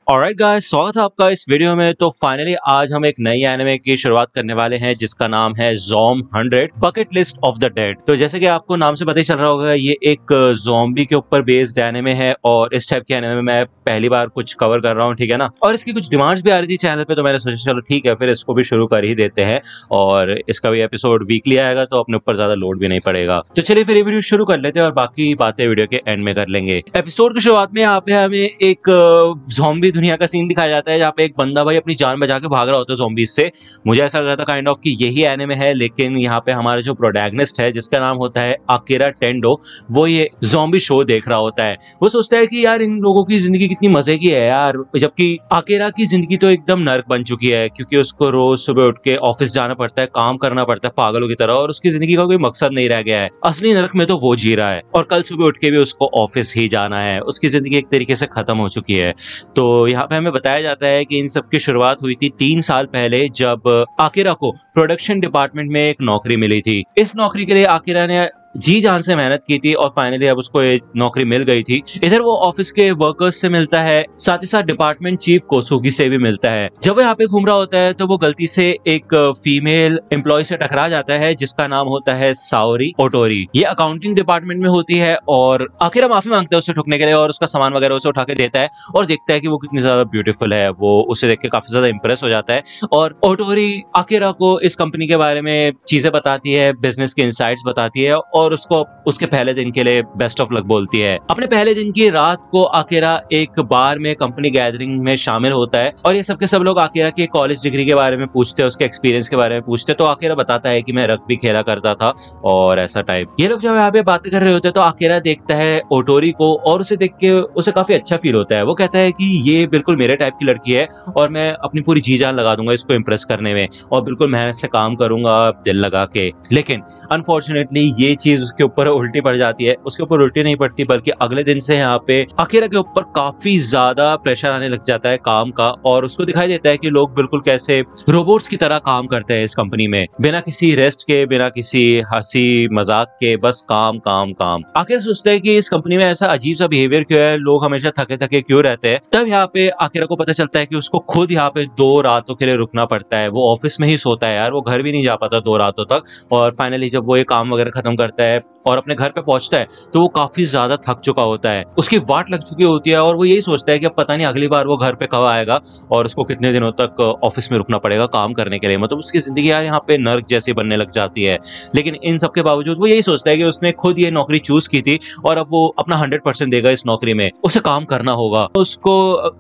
Alright guys, स्वागत है आपका इस वीडियो में। तो फाइनली आज हम एक नई एनिमे की शुरुआत करने वाले हैं जिसका नाम है ज़ॉम्ब 100 bucket list of the dead. तो जैसे कि आपको नाम से पता ही चल रहा होगा, ये एक ज़ॉम्बी के ऊपर बेस्ड एनिमे है और इस टाइप के एनिमे में मैं पहली बार कुछ कवर कर रहा हूँ, ठीक है ना। और इसकी कुछ डिमांड्स भी आ रही थी चैनल पे, तो मैंने सोचा चलो ठीक है फिर इसको भी शुरू कर ही देते हैं। और इसका भी एपिसोड वीकली आएगा तो अपने ऊपर ज्यादा लोड भी नहीं पड़ेगा। तो चलिए फिर ये वीडियो शुरू कर लेते हैं और बाकी बातें वीडियो के एंड में कर लेंगे। एपिसोड की शुरुआत में यहाँ पे हमें एक ज़ॉम्बी दुनिया का सीन दिखाया जाता है जहाँ पे एक बंदा भाई अपनी जान बचा के भाग रहा होता है ज़ॉम्बीज से। मुझे ऐसा लग रहा था काइंड ऑफ कि यही एनिमे है, लेकिन यहाँ पे हमारा जो प्रोटैगनिस्ट है जिसका नाम होता है अकीरा टेंडो, वो ये ज़ॉम्बी शो देख रहा होता है। वो सोचता है कि यार इन लोगों की जिंदगी कितनी मजे की है यार, जबकि अकीरा की जिंदगी तो एकदम नर्क बन चुकी है क्योंकि उसको रोज सुबह उठ के ऑफिस जाना पड़ता है, काम करना पड़ता है पागलों की तरह, और उसकी जिंदगी का कोई मकसद नहीं रह गया है। असली नर्क में तो वो जी रहा है और कल सुबह उठ के भी उसको ऑफिस ही जाना है। उसकी जिंदगी एक तरीके से खत्म हो चुकी है। तो यहाँ पे हमें बताया जाता है कि इन सब की शुरुआत हुई थी 3 साल पहले जब अकीरा को प्रोडक्शन डिपार्टमेंट में एक नौकरी मिली थी। इस नौकरी के लिए अकीरा ने जी जान से मेहनत की थी और फाइनली अब उसको ये नौकरी मिल गई थी। इधर वो ऑफिस के वर्कर्स से मिलता है, साथ ही साथ डिपार्टमेंट चीफ कोसुगी से भी मिलता है। जब वो यहाँ पे घूम रहा होता है तो वो गलती से एक फीमेल एम्प्लॉय से टकरा जाता है जिसका नाम होता है साओरी ओटोरी। ये अकाउंटिंग डिपार्टमेंट में होती है और अकीरा माफी मांगता है उससे ठुकने के लिए और उसका सामान वगैरह उसे उठा के देता है और देखता है कि वो कितनी ज्यादा ब्यूटीफुल है। वो उसे देख के काफी ज्यादा इंप्रेस हो जाता है और ओटोरी अकीरा को इस कंपनी के बारे में चीजें बताती है, बिजनेस के इनसाइट्स बताती है और उसको उसके पहले दिन के लिए बेस्ट ऑफ लक बोलती है। अपने पहले दिन की रात को अकीरा एक बार में कंपनी गैदरिंग में शामिल होता है और ये सब के सब लोग अकीरा की कॉलेज डिग्री के बारे में पूछते हैं, उसके एक्सपीरियंस के बारे में पूछते हैं। तो अकीरा बताता है कि मैं रग्बी खेला करता था और ऐसा टाइप। ये लोग जब यहाँ पे बातें कर रहे होते हैं तो अकीरा देखता है ओटोरी को और उसे देख के उसे काफी अच्छा फील होता है। वो कहता है कि ये बिल्कुल मेरे टाइप की लड़की है और मैं अपनी पूरी जी जान लगा दूंगा इसको इम्प्रेस करने में और बिल्कुल मेहनत से काम करूंगा दिल लगा के। लेकिन अनफॉर्चुनेटली ये चीज उसके ऊपर उल्टी पड़ जाती है। उसके ऊपर उल्टी नहीं पड़ती बल्कि अगले दिन से यहाँ पे अकीरा के ऊपर काफी ज्यादा प्रेशर आने लग जाता है काम का और उसको दिखाई देता है कि लोग बिल्कुल कैसे रोबोट्स की तरह काम करते हैं इस कंपनी में, बिना किसी रेस्ट के, बिना किसी हंसी मजाक के, बस काम काम काम। आखिर सोचता है कि इस कंपनी में ऐसा अजीब सा बिहेवियर क्यों है, लोग हमेशा थके थके क्यों रहते हैं। तब यहाँ पे अकीरा को पता चलता है कि उसको खुद यहाँ पे 2 रातों के लिए रुकना पड़ता है। वो ऑफिस में ही सोता है यार, वो घर भी नहीं जा पाता 2 रातों तक। और फाइनली जब वो ये काम वगैरह खत्म करता है और अपने घर पे पहुंचता है तो वो काफी ज्यादा थक चुका होता है, उसकी वाट लग चुकी होती है और वो यही सोचता है कि अब पता नहीं अगली बार वो घर पे कब आएगा और उसको कितने दिनों तक ऑफिस में रुकना पड़ेगा काम करने के लिए। मतलब उसकी जिंदगी यार यहाँ पे नर्क जैसी बनने लग जाती है। लेकिन इन सब के बावजूद वो यही सोचता है कि उसने खुद ये नौकरी चूज की थी और अब वो अपना 100% देगा इस नौकरी में, उसे काम करना होगा। उसको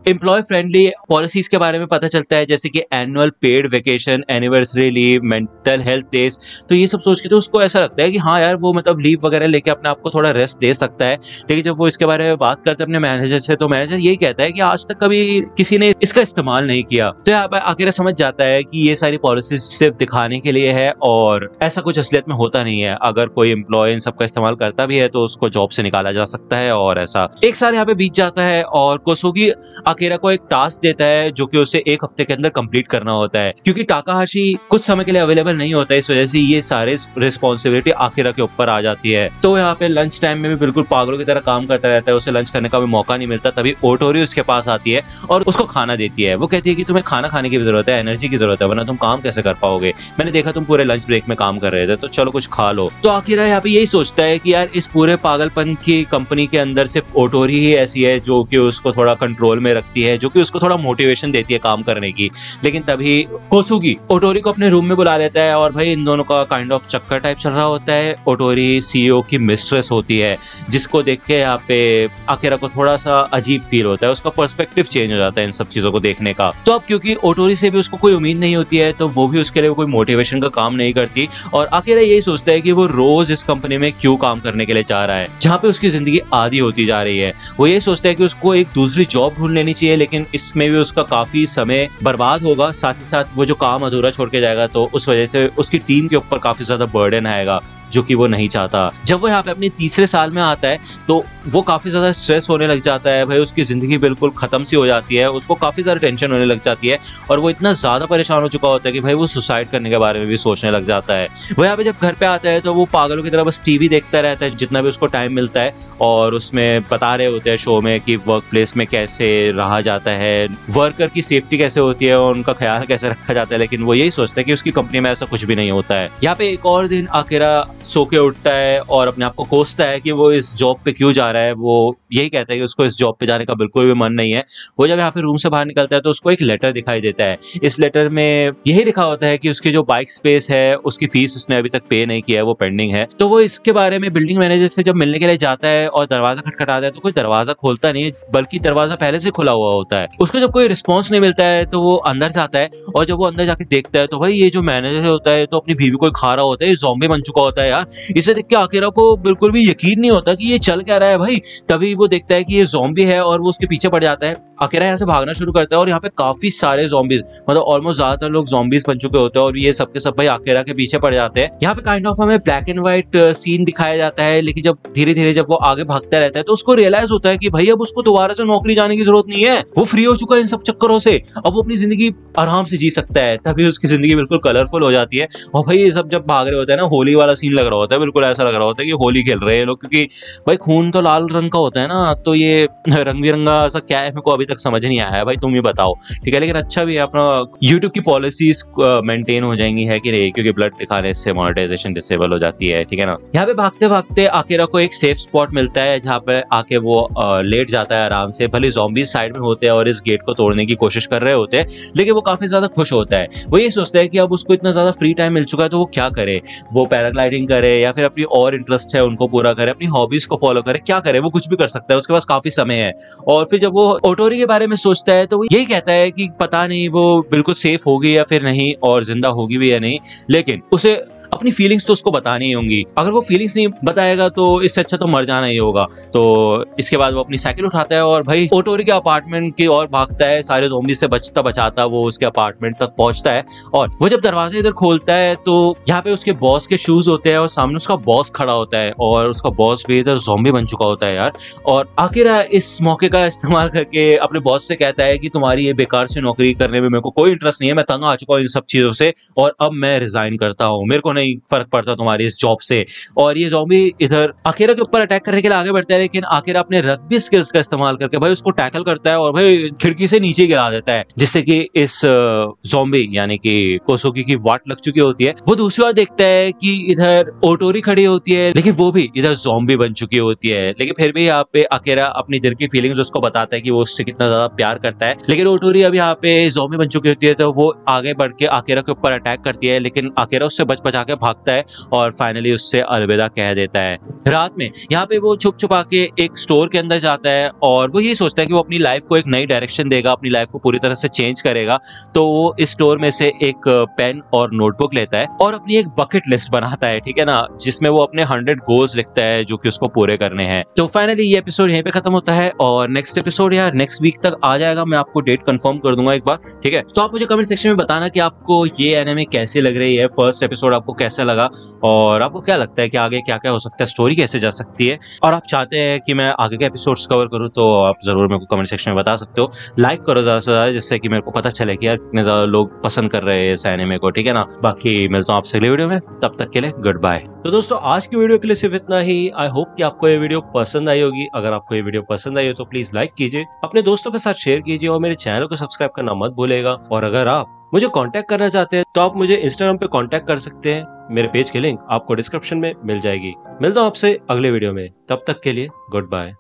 एम्प्लॉय फ्रेंडली पॉलिसीज के बारे में पता चलता है जैसे कि annual paid vacation, anniversary leave, mental health days. तो ये सब सोच के तो उसको ऐसा लगता है कि हाँ यार वो मतलब लीव वगैरह लेके अपने आप को थोड़ा रेस्ट दे सकता है। लेकिन जब वो इसके बारे में बात करते हैं अपने मैनेजर से तो मैनेजर यही कहता है कि आज तक कभी किसी ने इसका इस्तेमाल नहीं किया। तो यहाँ पर आखिर समझ जाता है कि ये सारी पॉलिसीज सिर्फ दिखाने के लिए है और ऐसा कुछ असलियत में होता नहीं है। अगर कोई एम्प्लॉय इन सबका इस्तेमाल करता भी है तो उसको जॉब से निकाला जा सकता है। और ऐसा 1 साल यहाँ पे बीत जाता है और कोसुगी अकीरा को एक टास्क देता है जो कि उसे 1 हफ्ते के अंदर कंप्लीट करना होता है। क्योंकि टाकाहाशी कुछ समय के लिए अवेलेबल नहीं होता है, इस वजह से ये सारे रिस्पॉन्सिबिलिटी अकीरा के ऊपर आ जाती है। तो यहाँ पे लंच टाइम में भी बिल्कुल पागलों की तरह काम करता रहता है, उसे लंच करने का भी मौका नहीं मिलता। तभी ओटोरी उसके पास आती है और उसको खाना देती है। वो कहती है कि तुम्हें खाना खाने की भी जरूरत है, एनर्जी की जरूरत है, वरना तुम काम कैसे कर पाओगे। मैंने देखा तुम पूरे लंच ब्रेक में काम कर रहे थे, तो चलो कुछ खा लो। तो अकीरा यहाँ पे यही सोचता है कि यार इस पूरे पागलपन की कंपनी के अंदर सिर्फ ओटोरी ही ऐसी है जो कि उसको थोड़ा कंट्रोल में रखती है, जो कि उसको थोड़ा मोटिवेशन देती है काम करने की। लेकिन तभी कोसुगी ओटोरी को अपने रूम में बुला लेता है और भाई इन दोनों का काइंड ऑफ चक्कर टाइप चल रहा होता है। ओटोरी सीईओ की मिस्ट्रेस होती है जिसको देख के यहाँ पे अकीरा को थोड़ा सा अजीब फील होता है, उसका पर्सपेक्टिव चेंज हो जाता है इन सब चीजों को देखने का। तो अब क्योंकि ओटोरी से भी उसको कोई उम्मीद नहीं होती है तो वो भी उसके लिए कोई मोटिवेशन का काम नहीं करती और अकीरा यही सोचता है कि वो रोज इस कंपनी में क्यों काम करने के लिए चाह रहा है जहाँ पे उसकी जिंदगी आधी होती जा रही है। वो ये सोचता है कि उसको एक दूसरी जॉब ढूंढ लेनी चाहिए, लेकिन इसमें भी उसका काफी समय बर्बाद होगा। साथ ही साथ वो जो काम अधूरा छोड़ के जाएगा तो उस वजह से उसकी टीम के ऊपर काफी ज्यादा बर्डन आएगा जो कि वो नहीं चाहता। जब वो यहाँ पे अपने तीसरे साल में आता है तो वो काफी ज्यादा स्ट्रेस होने लग जाता है भाई, उसकी जिंदगी बिल्कुल खत्म सी हो जाती है, उसको काफी ज्यादा टेंशन होने लग जाती है और वो इतना ज्यादा परेशान हो चुका होता है कि भाई वो सुसाइड करने के बारे में भी सोचने लग जाता है। वो यहाँ पे जब घर पे आता है तो वो पागलों की तरह बस टीवी देखता रहता है जितना भी उसको टाइम मिलता है, और उसमें बता रहे होते हैं शो में कि वर्क प्लेस में कैसे रहा जाता है, वर्कर की सेफ्टी कैसे होती है और उनका ख्याल कैसे रखा जाता है, लेकिन वो यही सोचता है कि उसकी कंपनी में ऐसा कुछ भी नहीं होता है। यहाँ पे एक और दिन आकिरा सो के उठता है और अपने आप को कोसता है कि वो इस जॉब पे क्यों जा रहा है। वो यही कहता है कि उसको इस जॉब पे जाने का बिल्कुल भी मन नहीं है। वो जब यहाँ पे रूम से बाहर निकलता है तो उसको एक लेटर दिखाई देता है। इस लेटर में यही लिखा होता है कि उसकी जो बाइक स्पेस है उसकी फीस उसने अभी तक पे नहीं किया है, वो पेंडिंग है। तो वो इसके बारे में बिल्डिंग मैनेजर से जब मिलने के लिए जाता है और दरवाजा खटखटाता है तो कोई दरवाजा खोलता नहीं है, बल्कि दरवाजा पहले से खुला हुआ होता है। उसको जब कोई रिस्पॉन्स नहीं मिलता है तो वो अंदर जाता है और जब वो अंदर जाके देखता है तो भाई ये जो मैनेजर होता है तो अपनी बीवी को खा रहा होता है, ये ज़ॉम्बी बन चुका होता है यार। इसे देख के आकिरा को बिल्कुल भी यकीन नहीं होता कि ये चल क्या रहा है भाई। तभी वो देखता है कि ये ज़ॉम्बी है और वो उसके पीछे पड़ जाता है। आकिरा यहाँ से भागना शुरू करता है और यहाँ पे काफी सारे ज़ॉम्बीज, मतलब ऑलमोस्ट ज्यादातर लोग ज़ॉम्बीज बन चुके होते हैं और ये सब के सब भाई आकिरा के पीछे पड़ जाते हैं। यहाँ पे काइंड ऑफ हमें ब्लैक एंड व्हाइट सीन दिखाया जाता है, लेकिन जब धीरे धीरे जब वो आगे भागता रहता है तो उसको रियलाइज होता है कि भाई अब उसको दोबारा से नौकरी जाने की जरूरत नहीं है, वो फ्री हो चुका है इन सब चक्करों से, अब वो अपनी जिंदगी आराम से जी सकता है। तभी उसकी जिंदगी बिल्कुल कलरफुल हो जाती है। और भाई ये सब जब भाग रहे होते हैं ना, होली वाला सीन लग रहा होता है, बिल्कुल ऐसा लग रहा होता है कि होली खेल रहे हैं लोग, क्योंकि भाई खून तो लाल रंग का होता है ना, तो ये रंग बिरंगा ऐसा क्या है मेरे को अभी तक समझ नहीं आया है भाई, तुम ही बताओ। ठीक है, लेकिन अच्छा भी है, अपना यूट्यूब की पॉलिसीज मेंटेन हो जाएंगी है कि नहीं, क्योंकि ब्लड दिखाने से मोनेटाइजेशन डिसेबल हो जाती है। ठीक है ना। यहाँ पे भागते भागते आकिरा को एक सेफ स्पॉट मिलता है जहाँ पे आके वो लेट जाता है आराम से। भले ज़ॉम्बीज साइड में होते हैं और इस गेट को तोड़ने की कोशिश कर रहे होते हैं, लेकिन वो काफी ज्यादा खुश होता है। वो ये सोचता है कि अब उसको इतना ज्यादा फ्री टाइम मिल चुका है तो वो क्या करे, वो पैराग्लाइडिंग करे या फिर अपनी और इंटरेस्ट है उनको पूरा करे, अपनी हॉबीज को फॉलो करे, क्या करे, वो कुछ भी कर सकता है, उसके पास काफी समय है। और फिर जब वो ओटोरी के बारे में सोचता है तो वो यही कहता है कि पता नहीं वो बिल्कुल सेफ होगी या फिर नहीं और जिंदा होगी भी या नहीं, लेकिन उसे अपनी फीलिंग्स तो उसको बतानी ही होंगी। अगर वो फीलिंग्स नहीं बताएगा तो इससे अच्छा तो मर जाना ही होगा। तो इसके बाद वो अपनी साइकिल उठाता है और भाई ओटोरी के अपार्टमेंट की ओर भागता है। सारे ज़ॉम्बीज़ से बचता बचाता वो उसके अपार्टमेंट तक पहुंचता है और वो जब दरवाजा इधर खोलता है तो यहाँ पे उसके बॉस के शूज होते हैं और सामने उसका बॉस खड़ा होता है और उसका बॉस भी इधर ज़ॉम्बी बन चुका होता है यार। और आखिर इस मौके का इस्तेमाल करके अपने बॉस से कहता है कि तुम्हारी ये बेकार से नौकरी करने में मेरे को कोई इंटरेस्ट नहीं है, मैं तंग आ चुका हूँ इन सब चीजों से और अब मैं रिजाइन करता हूँ, मेरे को नहीं फर्क पड़ता तुम्हारी इस जॉब से। और ये ज़ॉम्बी इधर आकिरा के ऊपर अटैक करने के लिए आगे बढ़ता है, लेकिन आकिरा अपने रग्बी स्किल्स का इस्तेमाल करके भाई उसको टैकल करता है और भाई खिड़की से नीचे गिरा देता है, जिससे कि इस ज़ॉम्बी यानी कि कोसोकी की वाट लग चुकी होती है। वो दूसरी बार देखता है कि इधर ओटोरी खड़ी होती है, लेकिन वो भी इधर ज़ॉम्बी बन चुकी होती है। लेकिन फिर भी यहाँ पे आकिरा अपनी दिल की फीलिंग्स उसको बताता है कि वो उससे कितना ज्यादा प्यार करता है। लेकिन ओटोरी अब यहाँ पे ज़ॉम्बी बन चुकी होती है तो वो आगे बढ़ के आकिरा के ऊपर अटैक करती है, लेकिन आकिरा उससे बच बचा के भागता है और फाइनली उससे अलविदा कह देता है। रात में यहाँ पे वो छुप छुपा के एक स्टोर के अंदर जाता है और वो ये सोचता है कि वो अपनी लाइफ को एक नई डायरेक्शन देगा, अपनी लाइफ को पूरी तरह से चेंज करेगा। तो वो इस स्टोर में से एक पेन और नोटबुक लेता है और अपनी एक बकेट लिस्ट बनाता है, ठीक है ना, जिसमें वो अपने 100 गोल्स लिखता है जो कि उसको पूरे करने हैं। तो फाइनली ये एपिसोड यहीं पे खत्म होता है और नेक्स्ट एपिसोड या नेक्स्ट वीक तक आ जाएगा। मैं आपको डेट कंफर्म कर दूंगा एक बार, ठीक है। तो आप मुझे कमेंट सेक्शन में बताना कि आपको ये एनिमे कैसी लग रही है, फर्स्ट एपिसोड आपको कैसा लगा और आपको क्या लगता है कि आगे क्या क्या हो सकता है, स्टोरी कैसे जा सकती है, और आप चाहते हैं कि मैं आगे के एपिसोड्स कवर करूं तो आप जरूर मेरे को कमेंट सेक्शन में बता सकते हो। लाइक करो ज्यादा से ज्यादा, जिससे कि मेरे को पता चले कि यार कितने ज्यादा लोग पसंद कर रहे हैं इस एनिमे को, ठीक है ना। बाकी मिलता हूं आपसे अगले वीडियो में, तब तक के लिए गुड बाय। तो दोस्तों आज की वीडियो के लिए सिर्फ इतना ही। आई होप कि आपको ये वीडियो पसंद आई होगी। अगर आपको ये वीडियो पसंद आई हो तो प्लीज लाइक कीजिए, अपने दोस्तों के साथ शेयर कीजिए और मेरे चैनल को सब्सक्राइब करना मत भूलेगा। और अगर आप मुझे कांटेक्ट करना चाहते हैं तो आप मुझे इंस्टाग्राम पे कांटेक्ट कर सकते हैं, मेरे पेज की लिंक आपको डिस्क्रिप्शन में मिल जाएगी। मिलता हूं आपसे अगले वीडियो में, तब तक के लिए गुड बाय।